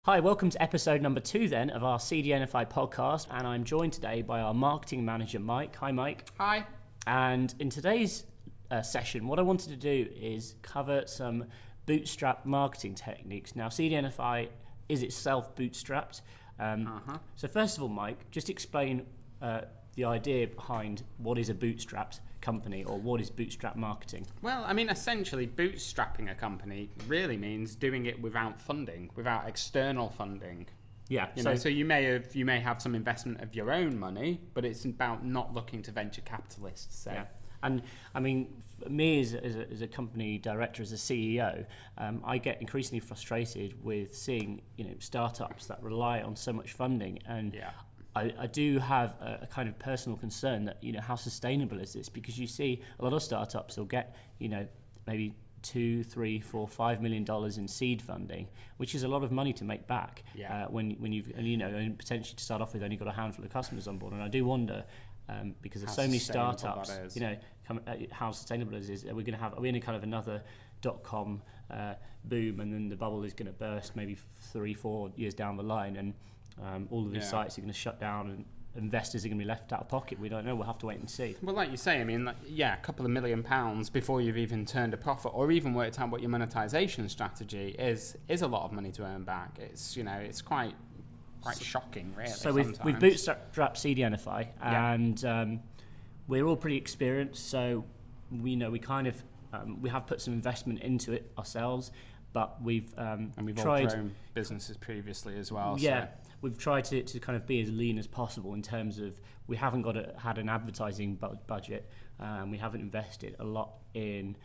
Hi, welcome to episode number 2 then of our CDNify podcast, and I'm joined today by our marketing manager, Mike. Hi, Mike. Hi. And in today's session, what I wanted to do is cover some Bootstrap marketing techniques. Now, CDNify is itself bootstrapped. So first of all, Mike, just explain the idea behind what is a bootstrapped company or what is bootstrap marketing. Well, I mean, essentially, bootstrapping a company really means doing it without funding, without external funding. Yeah. So you may have some investment of your own money, but it's about not looking to venture capitalists. So. Yeah. And I mean, for me as a company director, as a CEO, I get increasingly frustrated with seeing startups that rely on so much funding, and I do have a kind of personal concern that how sustainable is this? Because you see a lot of startups will get maybe $2, $3, $4, $5 million in seed funding, which is a lot of money to make back. When you've and potentially to start off with only got a handful of customers on board. And I do wonder. Because there's so many startups, how sustainable it is. Are we in a kind of another .com boom, and then the bubble is going to burst maybe 3-4 years down the line, and all of these sites are going to shut down, and investors are going to be left out of pocket? We don't know. We'll have to wait and see. Well, like you say, I mean, a couple of £1 million before you've even turned a profit or even worked out what your monetization strategy is a lot of money to earn back. It's it's quite shocking, really. So we've bootstrapped CDNify, and we're all pretty experienced. So we kind of we have put some investment into it ourselves, but we've tried all grown businesses previously as well. Yeah, so we've tried to kind of be as lean as possible in terms of we haven't had an advertising budget. We haven't invested a lot in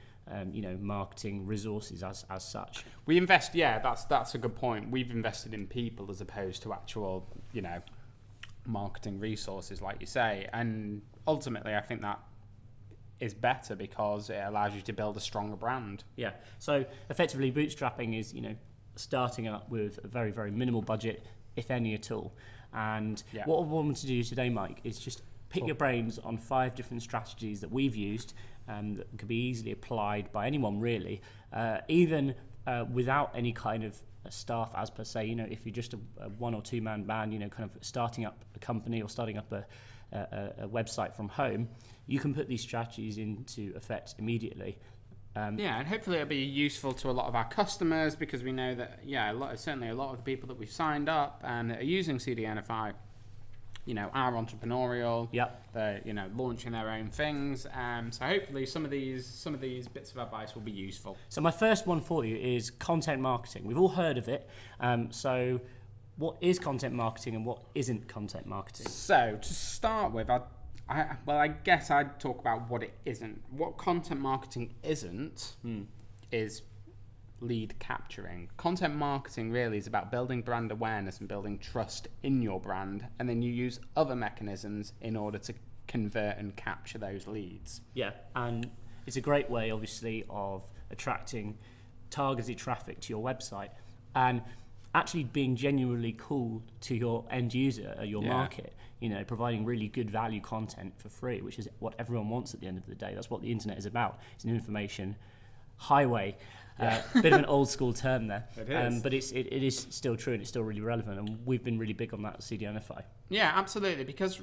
marketing resources as such. We invest, that's a good point. We've invested in people as opposed to actual, marketing resources, like you say. And ultimately, I think that is better because it allows you to build a stronger brand. Yeah. So effectively, bootstrapping is, starting up with a very, very minimal budget, if any at all. And what I wanted to do today, Mike, is just pick your brains on 5 different strategies that we've used that can be easily applied by anyone, really, even without any kind of staff as per se. If you're just a 1 or 2 man band, kind of starting up a company or starting up a website from home, you can put these strategies into effect immediately. And hopefully it'll be useful to a lot of our customers, because we know that certainly a lot of the people that we've signed up and that are using CDNify are entrepreneurial. They're launching their own things. So hopefully some of these bits of advice will be useful. So my first one for you is content marketing. We've all heard of it. So what is content marketing and what isn't content marketing? So to start with, I guess I'd talk about what it isn't. What content marketing isn't is lead capturing. Content marketing really is about building brand awareness and building trust in your brand, and then you use other mechanisms in order to convert and capture those leads. Yeah, and it's a great way, obviously, of attracting targeted traffic to your website and actually being genuinely cool to your end user, your market, providing really good value content for free, which is what everyone wants at the end of the day. That's what the internet is about. It's an information highway. Bit of an old school term there. It is. But it is still true, and it's still really relevant, and we've been really big on that at CDNify. Yeah, absolutely, because,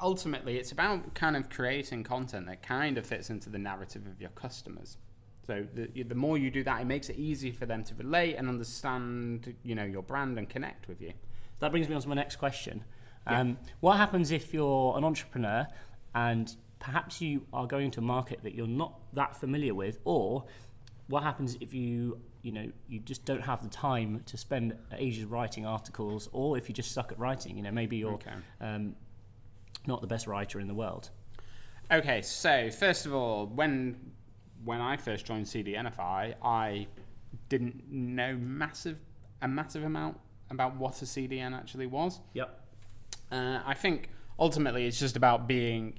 ultimately it's about kind of creating content that kind of fits into the narrative of your customers. So the more you do that, it makes it easy for them to relate and understand, your brand and connect with you. That brings me on to my next question. What happens if you're an entrepreneur and perhaps you are going to a market that you're not that familiar with, or what happens if you just don't have the time to spend ages writing articles, or if you just suck at writing, maybe you're not the best writer in the world? Okay, so first of all, when I first joined CDNify, I didn't know a massive amount about what a CDN actually was. I think ultimately it's just about being,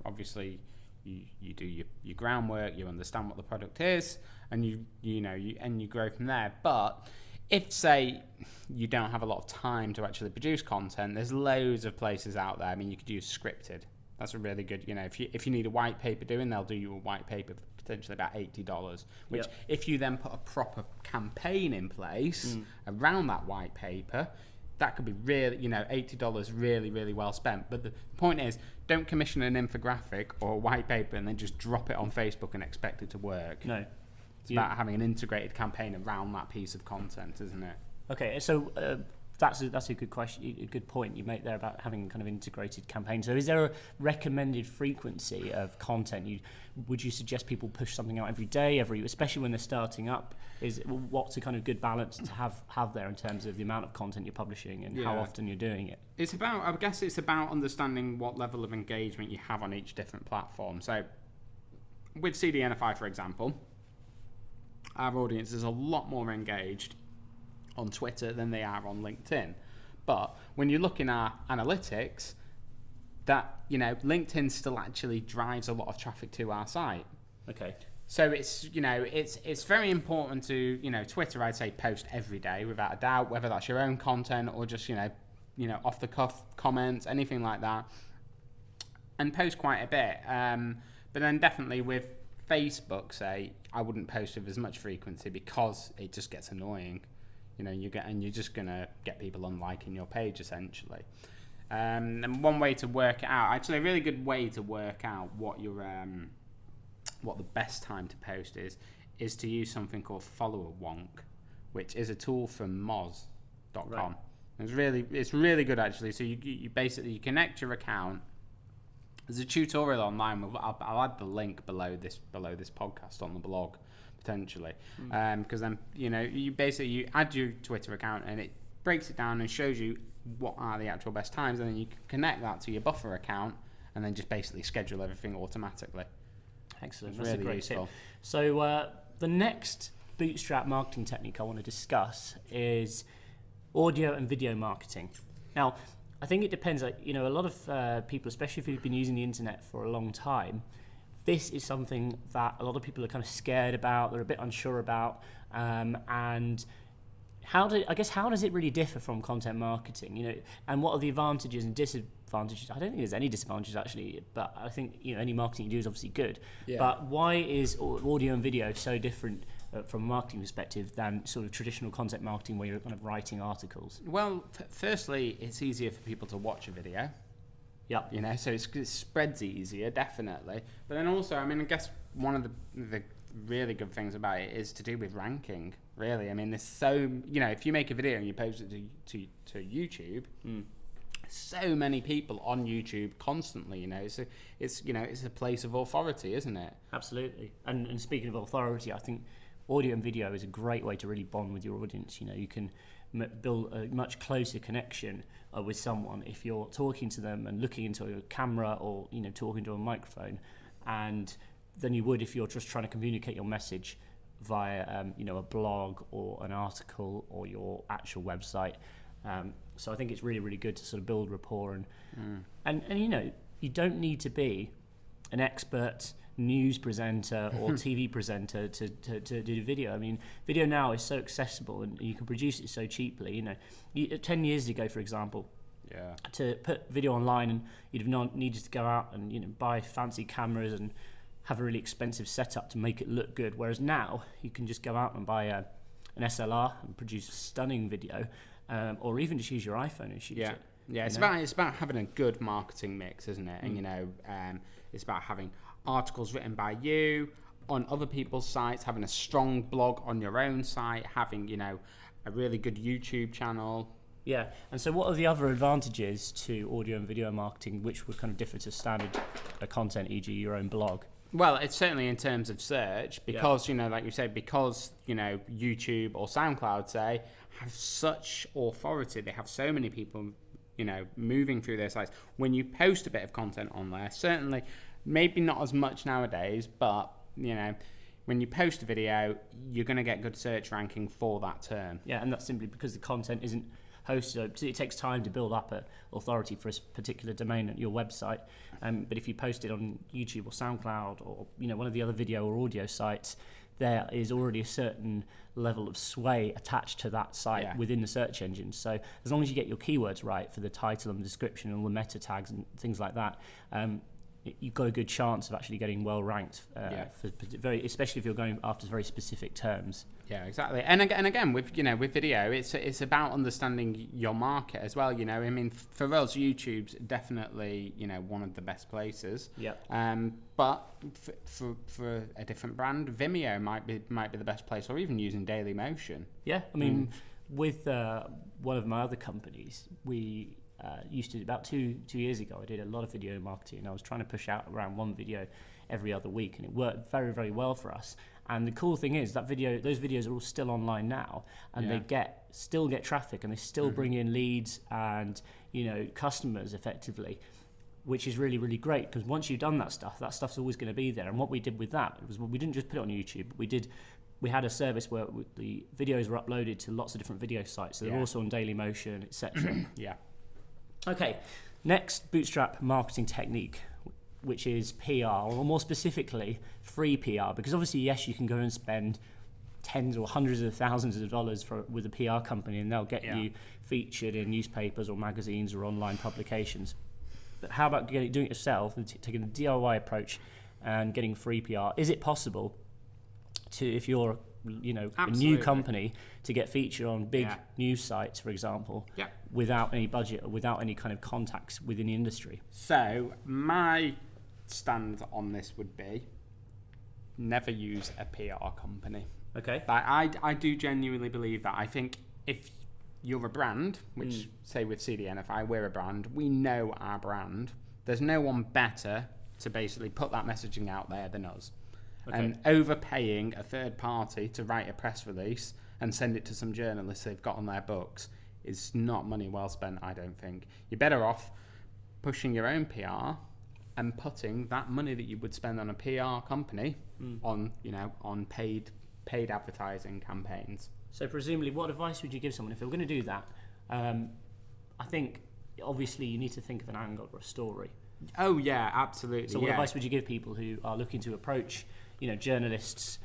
obviously you do your groundwork, you understand what the product is, and you grow from there. But if, say, you don't have a lot of time to actually produce content, there's loads of places out there. I mean, you could use Scripted. That's a really good, if you need a white paper doing, they'll do you a white paper potentially about $80, which if you then put a proper campaign in place around that white paper, that could be really, $80 really, really well spent. But the point is, don't commission an infographic or a white paper and then just drop it on Facebook and expect it to work. No. It's about having an integrated campaign around that piece of content, isn't it? Okay, so that's a good question, a good point you make there about having kind of integrated campaign. So is there a recommended frequency of content? Would you suggest people push something out every day, especially when they're starting up? What's a kind of good balance to have there in terms of the amount of content you're publishing and how often you're doing it? I guess it's about understanding what level of engagement you have on each different platform. So with CDNify, for example, our audience is a lot more engaged on Twitter than they are on LinkedIn. But when you look in our analytics, that LinkedIn still actually drives a lot of traffic to our site. Okay. So it's very important to Twitter, I'd say, post every day without a doubt, whether that's your own content or just off the cuff comments, anything like that, and post quite a bit. But then definitely with Facebook, say, I wouldn't post with as much frequency because it just gets annoying. You're just gonna get people unliking your page essentially. And one way to work it out, actually a really good way to work out what the best time to post is to use something called Follower Wonk, which is a tool from moz.com. Right. It's really good actually. So you basically connect your account. There's a tutorial online. I'll add the link below this podcast on the blog potentially, because then you add your Twitter account and it breaks it down and shows you what are the actual best times, and then you can connect that to your buffer account and then just basically schedule everything automatically. Excellent. That's really a great useful tip. So the next Bootstrap marketing technique I want to discuss is audio and video marketing. Now, I think it depends. A lot of people, especially if you've been using the internet for a long time, this is something that a lot of people are kind of scared about. They're a bit unsure about, and how does it really differ from content marketing? And what are the advantages and disadvantages? I don't think there's any disadvantages actually, but I think any marketing you do is obviously good. Yeah. But why is audio and video so different from a marketing perspective than sort of traditional content marketing where you're kind of writing articles? Well, firstly, it's easier for people to watch a video. Yep. So it spreads easier, definitely. But then also, I guess one of the really good things about it is to do with ranking, really. There's so, if you make a video and you post it to YouTube, so many people on YouTube constantly, it's a place of authority, isn't it? Absolutely. And speaking of authority, I think audio and video is a great way to really bond with your audience. You can build a much closer connection with someone if you're talking to them and looking into a camera or talking to a microphone, and than you would if you're just trying to communicate your message via a blog or an article or your actual website. So I think it's really, really good to sort of build rapport and you don't need to be an expert news presenter or TV presenter to do video. Video now is so accessible and you can produce it so cheaply. 10 years ago, for example, to put video online, and you'd have not needed to go out and buy fancy cameras and have a really expensive setup to make it look good. Whereas now you can just go out and buy an SLR and produce a stunning video, or even just use your iPhone and shoot it. Yeah, it's about having a good marketing mix, isn't it? And it's about having articles written by you on other people's sites, having a strong blog on your own site, having a really good YouTube channel. Yeah, and so what are the other advantages to audio and video marketing which would kind of differ to standard content, e.g. your own blog? Well, it's certainly in terms of search, because like you said, because YouTube or SoundCloud, say, have such authority. They have so many people moving through their sites. When you post a bit of content on there, certainly, maybe not as much nowadays, but when you post a video, you're going to get good search ranking for that term. Yeah, and that's simply because the content isn't hosted. It takes time to build up an authority for a particular domain at your website. But if you post it on YouTube or SoundCloud or one of the other video or audio sites, there is already a certain level of sway attached to that site within the search engine. So as long as you get your keywords right for the title and the description and all the meta tags and things like that, you've got a good chance of actually getting well ranked, especially if you're going after very specific terms. Yeah, exactly. And again, with video, it's about understanding your market as well. I mean, for us, YouTube's definitely one of the best places. Yeah. But for a different brand, Vimeo might be the best place, or even using Dailymotion. Yeah, I mean, with one of my other companies, we used to, about two years ago, I did a lot of video marketing, and I was trying to push out around one video every other week, and it worked very, very well for us. And the cool thing is those videos are all still online now, and they still get traffic, and they still bring in leads and customers effectively, which is really, really great, because once you've done that stuff's always going to be there. And what we did with that was, we didn't just put it on YouTube. We had a service where the videos were uploaded to lots of different video sites. So they're also on Dailymotion, etc. Yeah. Okay, next Bootstrap marketing technique, which is PR, or more specifically, free PR. Because obviously, yes, you can go and spend tens or hundreds of thousands of dollars with a PR company, and they'll get you featured in newspapers or magazines or online publications. But how about doing it yourself and taking a DIY approach and getting free PR? Is it possible if you're a new company, to get featured on big news sites, for example, without any budget or without any kind of contacts within the industry? So my stand on this would be never use a PR company. Okay. I do genuinely believe that. I think if you're a brand, which say with CDNify, we're a brand, we know our brand, there's no one better to basically put that messaging out there than us. Okay. And overpaying a third party to write a press release and send it to some journalists they've got on their books is not money well spent, I don't think. You're better off pushing your own PR and putting that money that you would spend on a PR company on paid advertising campaigns. So presumably, what advice would you give someone if they were going to do that? I think obviously you need to think of an angle or a story. Oh yeah, absolutely. So what advice would you give people who are looking to approach journalists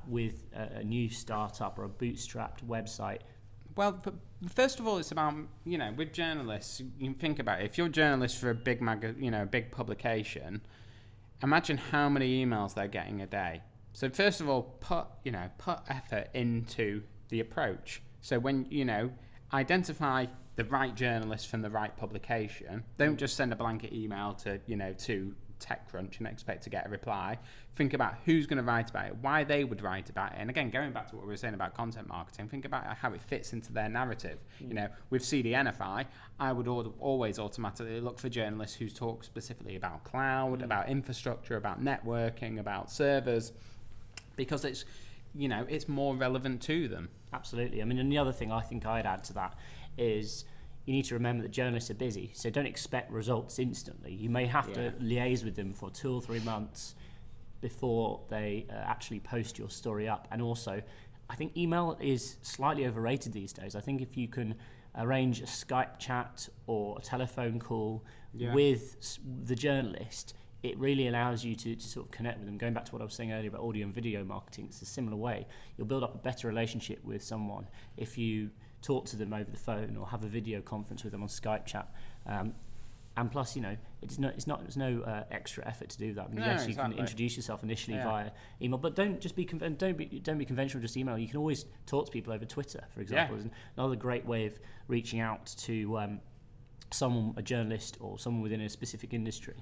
with a new startup or a bootstrapped website? Well, first of all, it's about, with journalists, you can think about it. If you're a journalist for a big big publication, imagine how many emails they're getting a day. So first of all, put effort into the approach. So when, identify the right journalist from the right publication. Don't just send a blanket email to TechCrunch and expect to get a reply. Think about who's going to write about it, why they would write about it. And again, going back to what we were saying about content marketing, think about how it fits into their narrative. With CDNify, I would always automatically look for journalists who talk specifically about cloud, about infrastructure, about networking, about servers, because it's more relevant to them. Absolutely. I mean, and the other thing I think I'd add to that is you need to remember that journalists are busy, so don't expect results instantly. You may have to liaise with them for 2 or 3 months before they actually post your story up. And also, I think email is slightly overrated these days. I think if you can arrange a Skype chat or a telephone call with the journalist, it really allows you to sort of connect with them. Going back to what I was saying earlier about audio and video marketing, it's a similar way. You'll build up a better relationship with someone if you talk to them over the phone or have a video conference with them on Skype chat. And plus, there's no extra effort to do that. I mean, yes, you can introduce yourself initially via email, but don't be conventional, just email. You can always talk to people over Twitter, for example. Is another great way of reaching out to someone, a journalist or someone within a specific industry.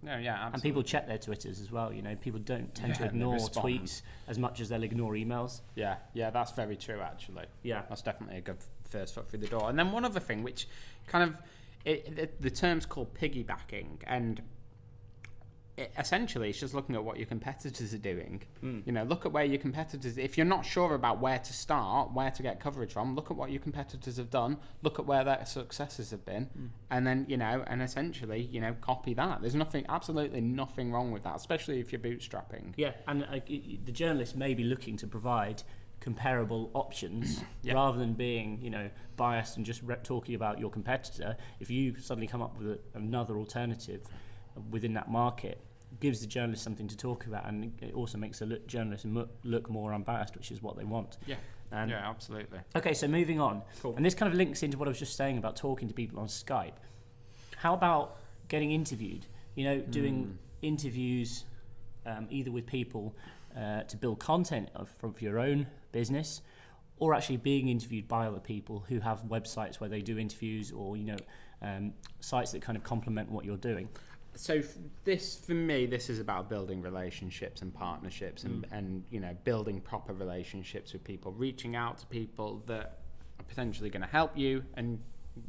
No, yeah, absolutely. And people check their Twitters as well. People don't tend to ignore tweets as much as they'll ignore emails. Yeah, that's very true, actually. Yeah, that's definitely a good first foot through the door. And then one other thing, which kind of the term's called piggybacking, and essentially it's just looking at what your competitors are doing. Look at where your competitors. If you're not sure about where to start, where to get coverage from, look at what your competitors have done. Look at where their successes have been, and then and essentially copy that. There's absolutely nothing wrong with that, especially if you're bootstrapping. Yeah, and the journalist may be looking to provide comparable options rather than being biased and just talking about your competitor. If you suddenly come up with another alternative within that market, gives the journalist something to talk about, and it also makes the journalist look more unbiased, which is what they want. Yeah, absolutely. Okay, so moving on. Cool. And this kind of links into what I was just saying about talking to people on Skype. How about getting interviewed? doing interviews either with people to build content from your own business, or actually being interviewed by other people who have websites where they do interviews, or sites that kind of complement what you're doing. So for me, this is about building relationships and partnerships, and building proper relationships with people, reaching out to people that are potentially going to help you, and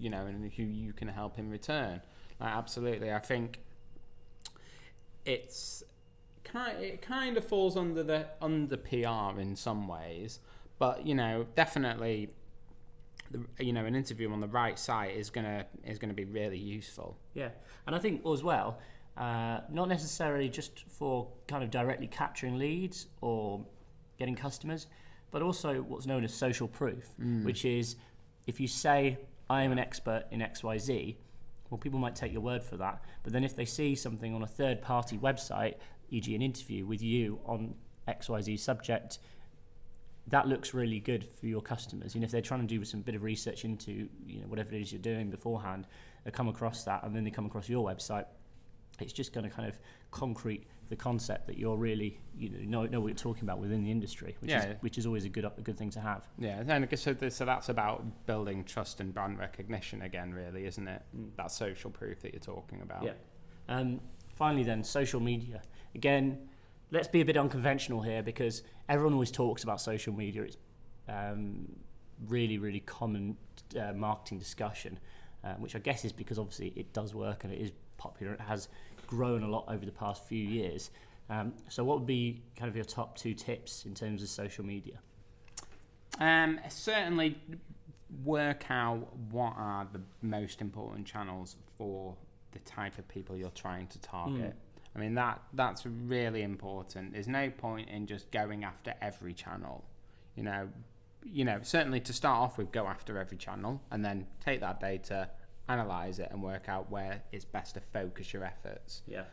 and who you can help in return. Absolutely, I think it kind of falls under PR in some ways, but definitely, an interview on the right site is gonna be really useful. Yeah, and I think as well, not necessarily just for kind of directly capturing leads or getting customers, but also what's known as social proof, which is if you say, I am an expert in XYZ, well, people might take your word for that, but then if they see something on a third-party website, e.g. an interview with you on XYZ subject, that looks really good for your customers. If they're trying to do some bit of research into whatever it is you're doing beforehand, they come across that, and then they come across your website, it's just going to kind of concrete the concept that you're really know what you're talking about within the industry, which is always a good thing to have. Yeah, and so that's about building trust and brand recognition again, really, isn't it? That social proof that you're talking about. Yeah. Finally, then, social media. Again, let's be a bit unconventional here, because everyone always talks about social media. It's really, really common marketing discussion, which I guess is because obviously it does work and it is popular. It has grown a lot over the past few years. So what would be kind of your top 2 tips in terms of social media? Certainly work out what are the most important channels for the type of people you're trying to target. I mean, that's really important. There's no point in just going after every channel. Certainly to start off with, go after every channel, and then take that data, analyze it, and work out where it's best to focus your efforts. Yeah.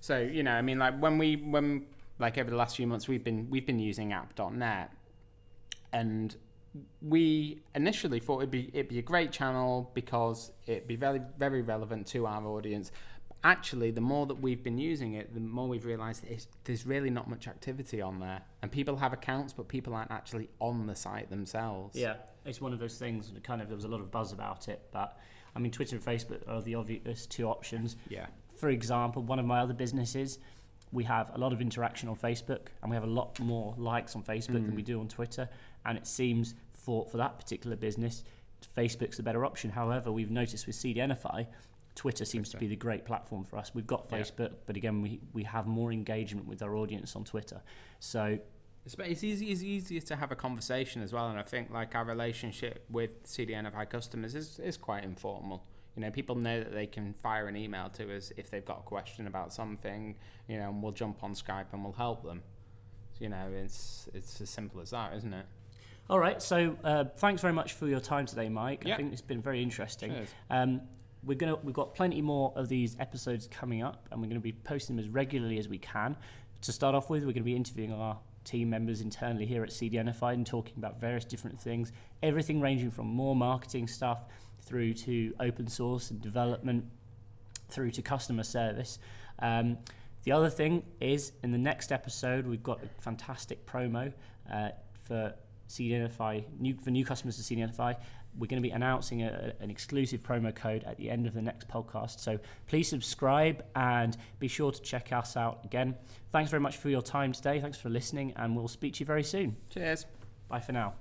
So I mean, like when over the last few months, we've been using App.net, and we initially thought it'd be a great channel because it'd be very, very relevant to our audience. Actually, the more that we've been using it, the more we've realised there's really not much activity on there. And people have accounts, but people aren't actually on the site themselves. Yeah, it's one of those things, and there was a lot of buzz about it. But, I mean, Twitter and Facebook are the obvious 2 options. Yeah. For example, one of my other businesses, we have a lot of interaction on Facebook, and we have a lot more likes on Facebook than we do on Twitter. And it seems for that particular business, Facebook's the better option. However, we've noticed with CDNify, Twitter seems to be the great platform for us. We've got Facebook, but again, we have more engagement with our audience on Twitter. So it's easier to have a conversation as well. And I think our relationship with CDNify customers is quite informal. People know that they can fire an email to us if they've got a question about something, and we'll jump on Skype and we'll help them. It's as simple as that, isn't it? All right. So thanks very much for your time today, Mike. Yeah. I think it's been very interesting. Cheers. We've got plenty more of these episodes coming up, and we're going to be posting them as regularly as we can. To start off with, we're going to be interviewing our team members internally here at CDNify and talking about various different things, everything ranging from more marketing stuff through to open source and development, through to customer service. The other thing is, in the next episode, we've got a fantastic promo for CDNify, for new customers to CDNify. We're going to be announcing an exclusive promo code at the end of the next podcast. So please subscribe and be sure to check us out again. Thanks very much for your time today. Thanks for listening, and we'll speak to you very soon. Cheers. Bye for now.